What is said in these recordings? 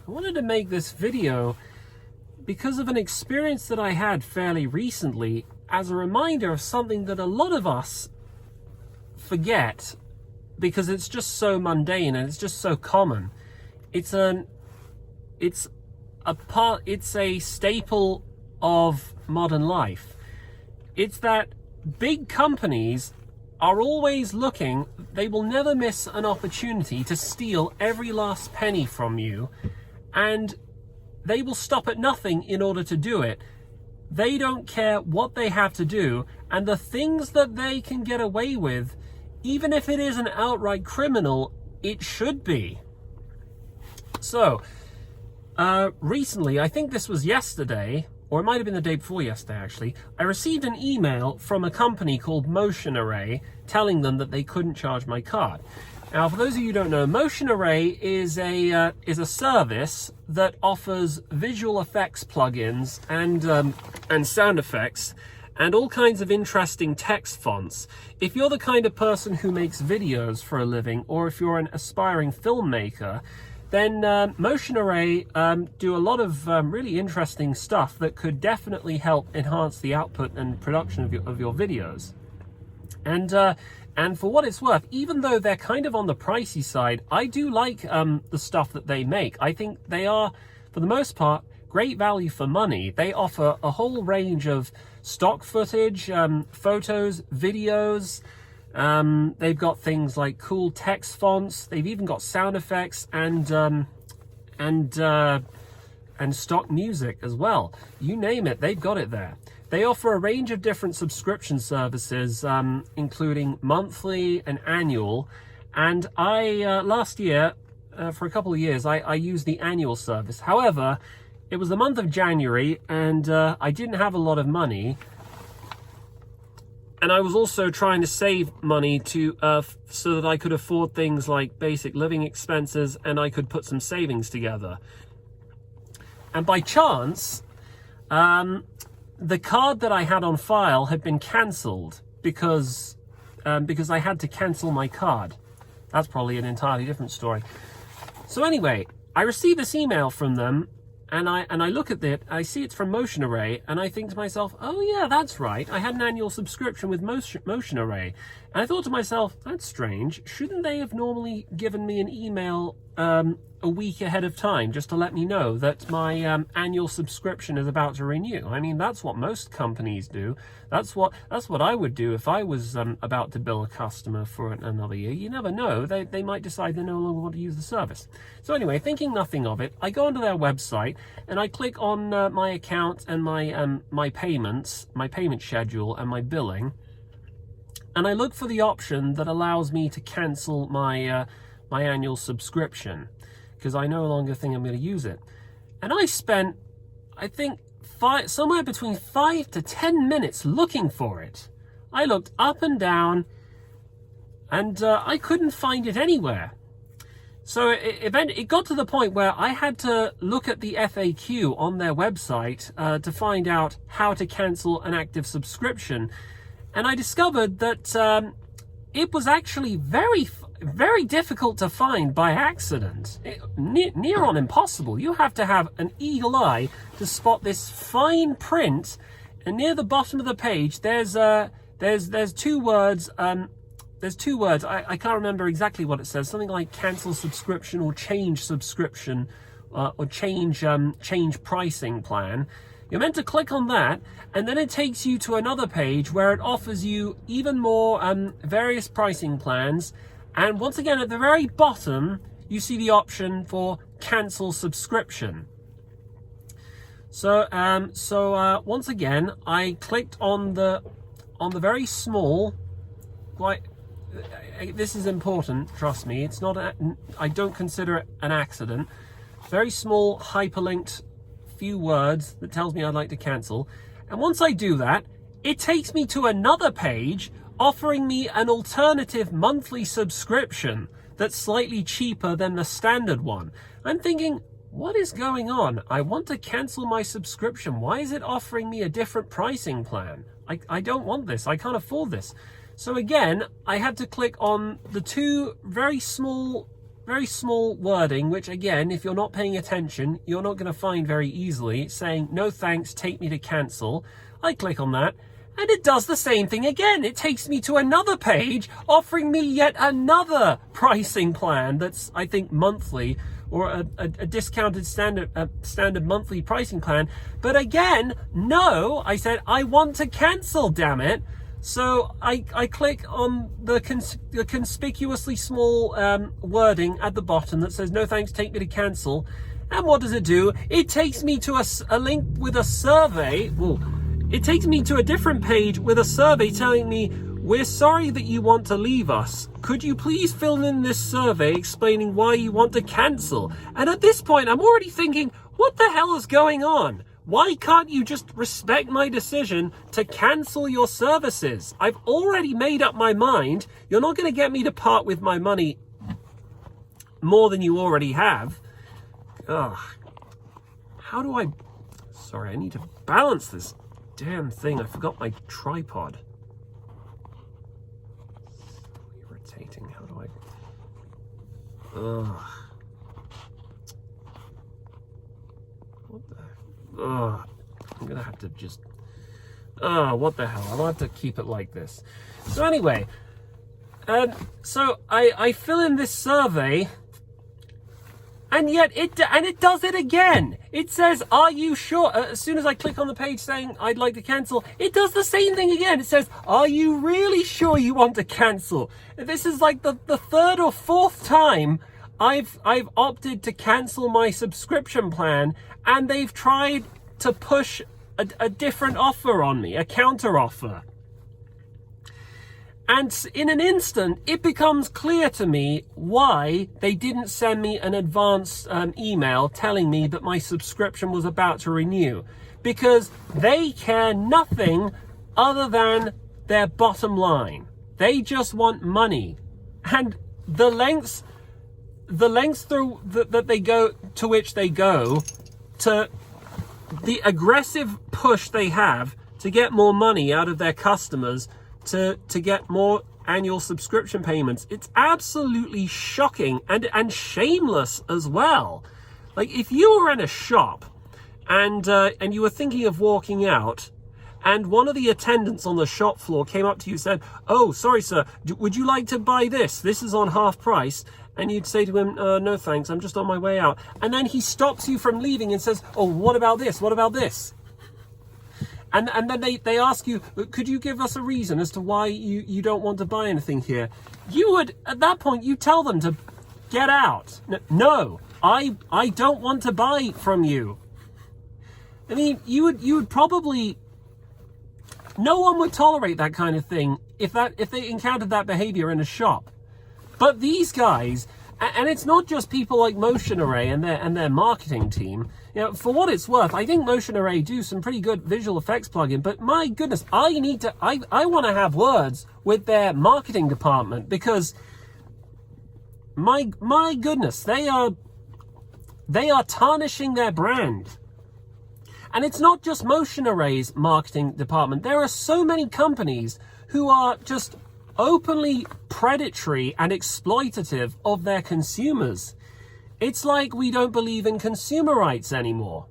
I wanted to make this video because of an experience that I had fairly recently as a reminder of something that a lot of us forget because it's just so mundane and it's just so common. It's a staple of modern life. It's that big companies are always looking, they will never miss an opportunity to steal every last penny from you, and they will stop at nothing in order to do it. They don't care what they have to do, and the things that they can get away with, even if it is an outright criminal, it should be. So, recently, I think this was yesterday, or it might have been the day before yesterday actually, I received an email from a company called Motion Array telling them that they couldn't charge my card. Now, for those of you who don't know, Motion Array is a service that offers visual effects plugins and sound effects and all kinds of interesting text fonts. If you're the kind of person who makes videos for a living, or if you're an aspiring filmmaker, then Motion Array do a lot of really interesting stuff that could definitely help enhance the output and production of your videos. And for what it's worth, even though they're kind of on the pricey side, I do like the stuff that they make. I think they are, for the most part, great value for money. They offer a whole range of stock footage, photos, videos. They've got things like cool text fonts. They've even got sound effects and stock music as well. You name it, they've got it there. They offer a range of different subscription services, including monthly and annual. And I last year, for a couple of years, I used the annual service. However, it was the month of January, and I didn't have a lot of money. And I was also trying to save money to so that I could afford things like basic living expenses, and I could put some savings together. And by chance, the card that I had on file had been cancelled because I had to cancel my card. That's probably an entirely different story. So anyway, I received this email from them. And I look at it, I see it's from Motion Array, and I think to myself, oh yeah, that's right. I had an annual subscription with Motion Array. And I thought to myself, that's strange. Shouldn't they have normally given me an email a week ahead of time just to let me know that my annual subscription is about to renew? I mean, that's what most companies do. That's what I would do if I was about to bill a customer for another year. You never know. They might decide they no longer want to use the service. So anyway, thinking nothing of it, I go onto their website and I click on my account and my payments, my payment schedule and my billing. And I look for the option that allows me to cancel my annual subscription, because I no longer think I'm going to use it. And I spent, I think, somewhere between 5 to 10 minutes looking for it. I looked up and down, and I couldn't find it anywhere. So it got to the point where I had to look at the FAQ on their website to find out how to cancel an active subscription. And I discovered that it was actually very difficult to find by accident. Near on impossible. You have to have an eagle eye to spot this fine print. And near the bottom of the page, there's two words. There's two words. I can't remember exactly what it says. Something like cancel subscription or change subscription or change pricing plan. You're meant to click on that, and then it takes you to another page where it offers you even more various pricing plans. And once again, at the very bottom, you see the option for cancel subscription. So once again, I clicked on the very small. This is important. Trust me, it's not. I don't consider it an accident. Very small hyperlinked few words that tells me I'd like to cancel. And once I do that, it takes me to another page offering me an alternative monthly subscription that's slightly cheaper than the standard one. I'm thinking, what is going on? I want to cancel my subscription. Why is it offering me a different pricing plan? I don't want this. I can't afford this. So again, I had to click on the two very small very small wording, which again, if you're not paying attention, you're not going to find very easily, saying, no thanks, take me to cancel. I click on that, and it does the same thing again. It takes me to another page offering me yet another pricing plan that's, I think, monthly, or a discounted standard monthly pricing plan. But again, no, I said, I want to cancel, damn it. So I click on the conspicuously small wording at the bottom that says, no thanks, take me to cancel. And what does it do? It takes me to a link with a survey. Well, it takes me to a different page with a survey telling me, we're sorry that you want to leave us. Could you please fill in this survey explaining why you want to cancel? And at this point, I'm already thinking, what the hell is going on? Why can't you just respect my decision to cancel your services? I've already made up my mind. You're not going to get me to part with my money more than you already have. Ugh. How do I... Sorry, I need to balance this damn thing. I forgot my tripod. Irritating. How do I... Ugh. What the... Ugh. I'm gonna have to just... what the hell? I'll have to keep it like this. So anyway, so I fill in this survey, and yet it does it again. It says, are you sure? As soon as I click on the page saying I'd like to cancel, it does the same thing again. It says, are you really sure you want to cancel? This is like the third or fourth time I've opted to cancel my subscription plan, and they've tried to push a different offer on me, a counter offer. And in an instant, it becomes clear to me why they didn't send me an advance email telling me that my subscription was about to renew. Because they care nothing other than their bottom line. They just want money. And the lengths through that they go, to which they go, to the aggressive push they have to get more money out of their customers, to get more annual subscription payments. It's absolutely shocking and shameless as well. Like, if you were in a shop and you were thinking of walking out, and one of the attendants on the shop floor came up to you and said, oh, sorry, sir, would you like to buy this? This is on half price. And you'd say to him, no, thanks, I'm just on my way out. And then he stops you from leaving and says, oh, what about this? What about this? And then they ask you, could you give us a reason as to why you don't want to buy anything here? You would, at that point, you tell them to get out. No, I don't want to buy from you. I mean, you would probably, no one would tolerate that kind of thing if they encountered that behavior in a shop. But these guys, and it's not just people like Motion Array and their marketing team. You know, for what it's worth, I think Motion Array do some pretty good visual effects plugin. But my goodness, I want to have words with their marketing department, because my goodness, they are tarnishing their brand. And it's not just Motion Array's marketing department. There are so many companies who are just openly predatory and exploitative of their consumers. It's like we don't believe in consumer rights anymore.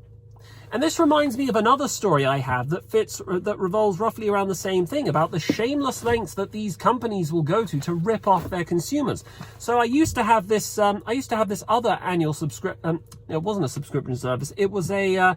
And this reminds me of another story I have that revolves roughly around the same thing, about the shameless lengths that these companies will go to rip off their consumers. So I used to have this other annual subscription. It wasn't a subscription service. It was a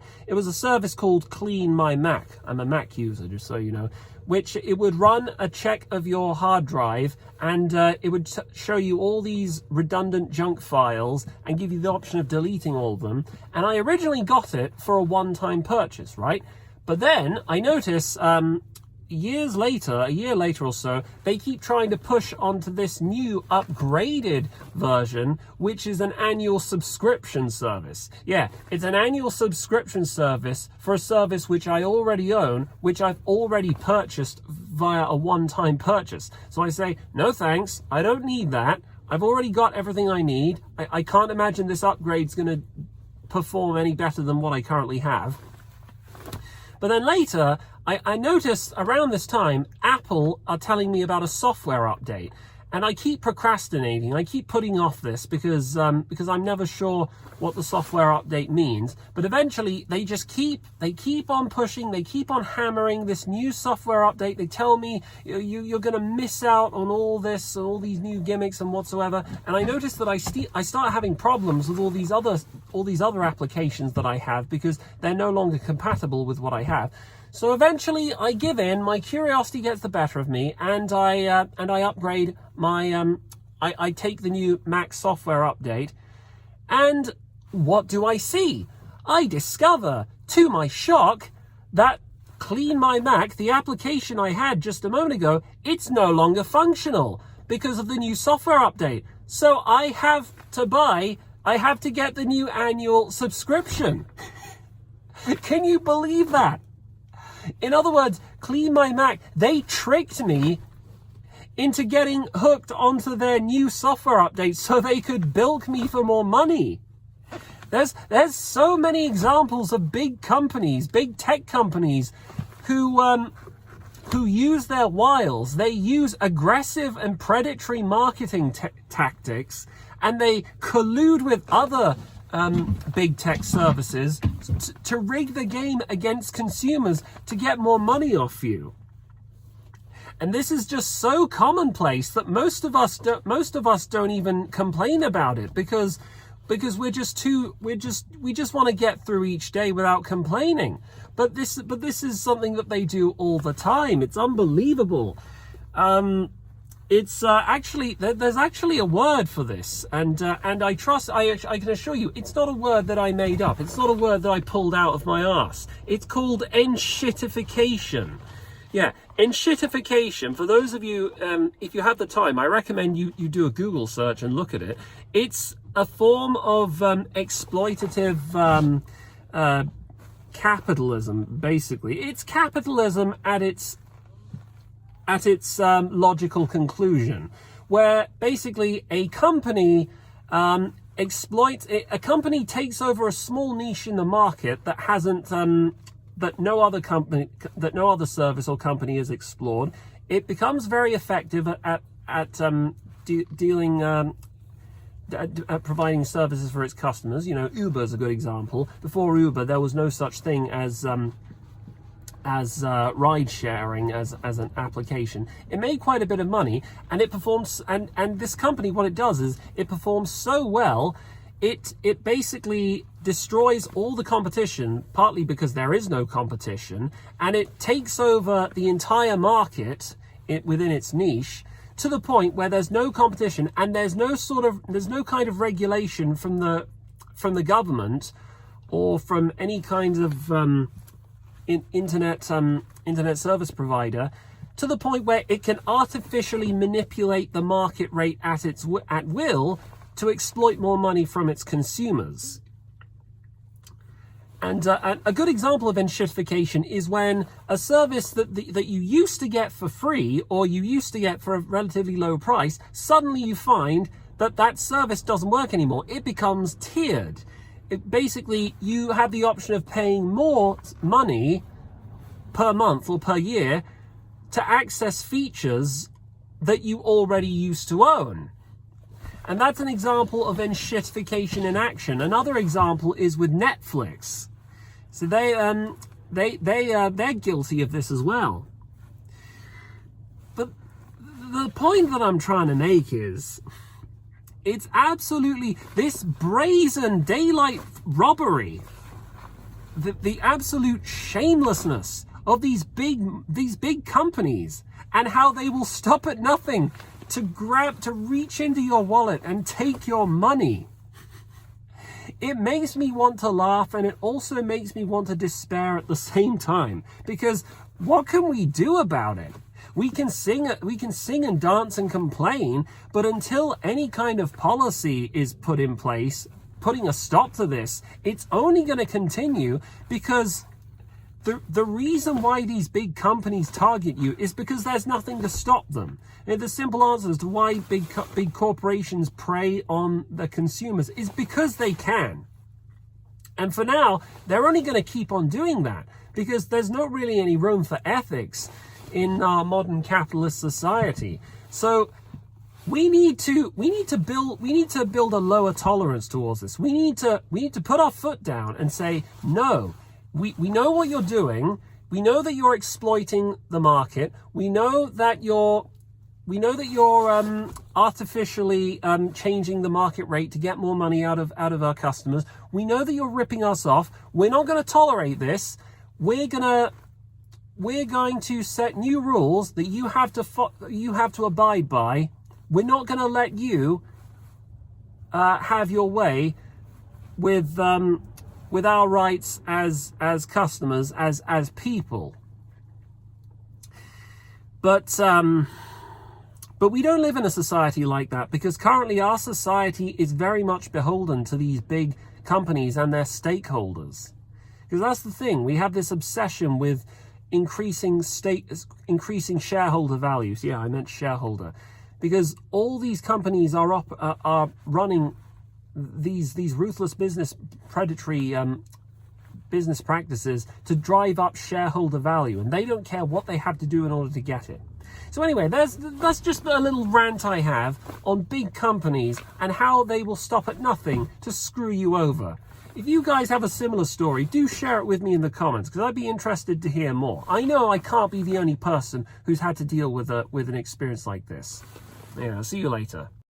service called Clean My Mac. I'm a Mac user, just so you know. Which it would run a check of your hard drive, and it would show you all these redundant junk files and give you the option of deleting all of them. And I originally got it for a one-time purchase, right? But then I notice a year later or so, they keep trying to push onto this new upgraded version, which is an annual subscription service. Yeah, it's an annual subscription service for a service which I already own, which I've already purchased via a one-time purchase. So I say, no thanks, I don't need that. I've already got everything I need. I can't imagine this upgrade's going to perform any better than what I currently have. But then later, I noticed around this time, Apple are telling me about a software update. And I keep procrastinating. I keep putting off this because I'm never sure what the software update means. But eventually, they keep on pushing. They keep on hammering this new software update. They tell me you're going to miss out on all this, all these new gimmicks and whatsoever. And I notice that I start having problems with all these other applications that I have because they're no longer compatible with what I have. So eventually I give in, my curiosity gets the better of me, and I upgrade my, I take the new Mac software update, and what do I see? I discover, to my shock, that Clean My Mac, the application I had just a moment ago, it's no longer functional because of the new software update. So I have to get the new annual subscription. Can you believe that? In other words, Clean My Mac, they tricked me into getting hooked onto their new software update so they could bilk me for more money. There's so many examples of big companies, big tech companies, who use their wiles. They use aggressive and predatory marketing tactics, and they collude with other big tech services to rig the game against consumers to get more money off you. And this is just so commonplace that most of us don't even complain about it because we just want to get through each day without complaining. But this is something that they do all the time. It's unbelievable. It's actually, there's actually a word for this, and I can assure you, it's not a word that I made up. It's not a word that I pulled out of my arse. It's called enshittification. Yeah, enshittification. For those of you, if you have the time, I recommend you do a Google search and look at it. It's a form of exploitative capitalism, basically. It's capitalism at its logical conclusion, where basically a company a company takes over a small niche in the market that hasn't that no other service or company has explored. It becomes very effective at providing services for its customers. You know, Uber is a good example. Before Uber, there was no such thing as ride sharing as an application. It made quite a bit of money, and it performs, and this company, what it does is it performs so well, it basically destroys all the competition, partly because there is no competition, and it takes over the entire market within its niche, to the point where there's no competition and there's no kind of regulation from the government or from any kind of internet service provider, to the point where it can artificially manipulate the market rate at will to exploit more money from its consumers. And a good example of enshittification is when a service that you used to get for free, or you used to get for a relatively low price, suddenly you find that service doesn't work anymore. It becomes tiered. Basically, you have the option of paying more money per month or per year to access features that you already used to own. And that's an example of enshittification in action. Another example is with Netflix. So they're guilty of this as well. But the point that I'm trying to make is, it's absolutely this brazen daylight robbery, the absolute shamelessness of these big companies, and how they will stop at nothing to reach into your wallet and take your money. It makes me want to laugh, and it also makes me want to despair at the same time, because what can we do about it? We can sing and dance and complain, but until any kind of policy is put in place, putting a stop to this, it's only going to continue, because the reason why these big companies target you is because there's nothing to stop them. And the simple answer as to why big corporations prey on the consumers is because they can. And for now, they're only going to keep on doing that, because there's not really any room for ethics in our modern capitalist society. So we need to build a lower tolerance towards this. We need to put our foot down and say, no, we know what you're doing. We know that you're exploiting the market. We know that you're artificially changing the market rate to get more money out of our customers. We know that you're ripping us off. We're not going to tolerate this. We're going to set new rules that you have to abide by. We're not going to let you have your way with our rights as customers, as people. But we don't live in a society like that, because currently our society is very much beholden to these big companies and their stakeholders. Because that's the thing, we have this obsession with increasing shareholder values. Yeah, I meant shareholder. Because all these companies are running these ruthless predatory business practices to drive up shareholder value, and they don't care what they have to do in order to get it. So anyway, that's just a little rant I have on big companies and how they will stop at nothing to screw you over. If you guys have a similar story, do share it with me in the comments, because I'd be interested to hear more. I know I can't be the only person who's had to deal with an experience like this. Yeah, see you later.